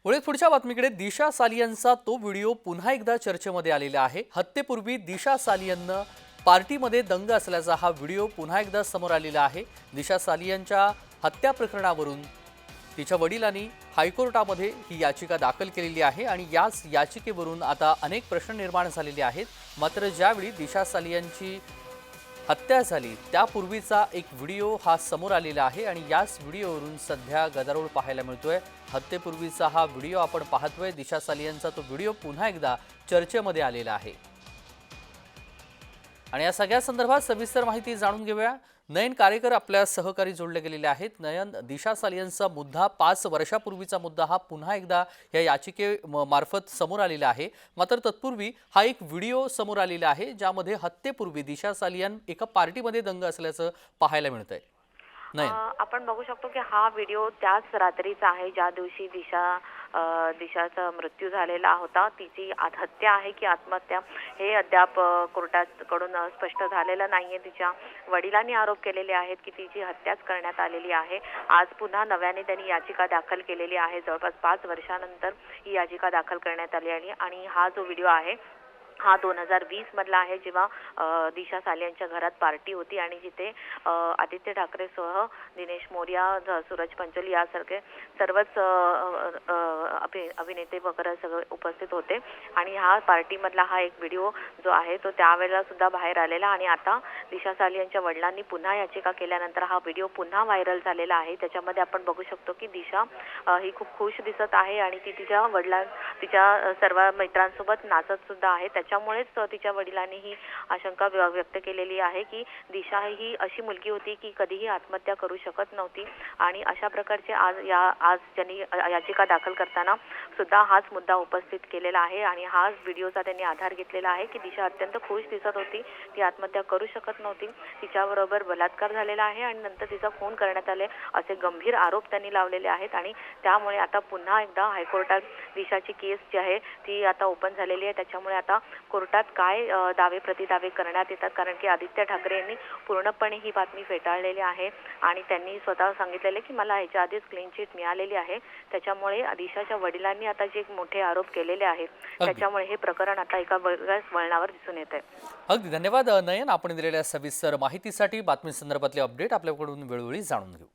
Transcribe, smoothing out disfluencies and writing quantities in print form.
पुढच्या बातमीकडे दिशा सालियनचा तो व्हिडिओ पुन्हा एकदा चर्चेमध्ये आलेला आहे। हत्येपूर्वी दिशा सालियननं पार्टीमध्ये दंग असल्याचा हा व्हिडिओ पुन्हा एकदा समोर आलेला आहे। दिशा सालियनच्या हत्या प्रकरणावरून तिच्या वडिलांनी हायकोर्टामध्ये ही याचिका दाखल केलेली आहे आणि याच याचिकेवरून आता अनेक प्रश्न निर्माण झालेले आहेत। मात्र ज्यावेळी दिशा सालियनची हत्या झाली त्यापूर्वीचा एक व्हिडिओ हा समोर आलेला आहे आणि याच व्हिडिओवरून सध्या गदारोळ पाहायला मिळतोय। हत्येपूर्वीचा हा व्हिडिओ आपण पाहतोय। दिशा सालियनचा तो व्हिडिओ पुन्हा एकदा चर्चेमध्ये आलेला आहे आणि या सगळ्या संदर्भात सविस्तर माहिती जाणून घेऊया। नयन कारेकर आपल्या सहकारी जोडले गेलेले आहेत। नयन, दिशा सालियनचा मुद्दा 5 वर्षापूर्वीचा मुद्दा हा पुन्हा एकदा या याचिके मार्फत समोर आलेला आहे। मात्र तत्पूर्वी हा एक व्हिडिओ समोर आलेला आहे ज्यामध्ये हत्येपूर्वी दिशा सालियन एका पार्टीमध्ये दंग असल्याचं पाहायला मिळतंय। नयन, आपण बघू शकतो की हा व्हिडिओ त्याच रात्रीचा आहे ज्या दिवशी दिशाचा मृत्यू झालेला होता। तिची हत्या आहे की आत्महत्या हे अद्याप कोर्टाकडून स्पष्ट झालेलं नाहीये। तिच्या वडिलांनी आरोप केलेले आहेत की तिची हत्याच करण्यात आलेली आहे। आज पुन्हा नव्याने त्यांनी याचिका दाखल केलेली आहे। जवळपास 5 वर्षानंतर ही याचिका दाखल करण्यात आली आणि हा जो व्हिडिओ आहे हा 2020 मधला आहे, जेव्हा दिशा सालियनच्या घरात पार्टी होती आणि जिथे आदित्य ठाकरेसह दिनेश मोरिया, सूरज पंचोली यासारखे सर्वच अभिनेते वगैरे सगळे उपस्थित होते आणि हा पार्टीमधला हा एक व्हिडिओ जो आहे तो त्यावेळेला सुद्धा बाहेर आलेला आणि आता दिशा सालियनच्या वडिलांनी पुन्हा याचिका केल्यानंतर हा व्हिडिओ पुन्हा व्हायरल झालेला आहे। त्याच्यामध्ये आपण बघू शकतो की दिशा ही खूप खुश दिसत आहे आणि ती तिच्या सर्व मित्रांसोबत नाचत सुद्धा आहे। त्यामुळेच तिच्या वडिलांनी ही आशंका व्यक्त केलेली आहे की दिशा ही अशी मुलगी होती की कधीही आत्महत्या करू शकत नव्हती आणि अशा प्रकारचे आज त्यांनी याचिका दाखल करताना सुद्धा हाच मुद्दा उपस्थित केलेला आहे आणि हाच व्हिडिओचा त्यांनी आधार घेतलेला आहे की दिशा अत्यंत खुश दिसत होती, ती आत्महत्या करू शकत नव्हती, तिच्याबरोबर बलात्कार झालेला आहे आणि नंतर तिचा खून करण्यात आले असे गंभीर आरोप त्यांनी लावलेले आहेत आणि त्यामुळे आता पुन्हा एकदा हायकोर्टात दिशाची केस जी आहे ती आता ओपन झालेली आहे। त्याच्यामुळे आता कोर्टात काय दावे प्रतिदावे करण्यात येतात, कारण की आदित्य ठाकरे यांनी पूर्णपणे ही बातमी फेटाळलेली आहे आणि त्यांनी स्वतः सांगितलेले की मला याच्या आधीच क्लीन चिट मिळालेली आहे। त्याच्यामुळे दिशाच्या वडिलांनी आता जे मोठे आरोप केलेले आहेत त्याच्यामुळे हे प्रकरण आता एका वेगळ्याच वळणावर दिसून येत आहे। अगदी धन्यवाद नयन, आपण दिलेल्या सविस्तर माहितीसाठी। बातमी संदर्भातले अपडेट आपल्याकडून वेळोवेळी जाणून घेऊ।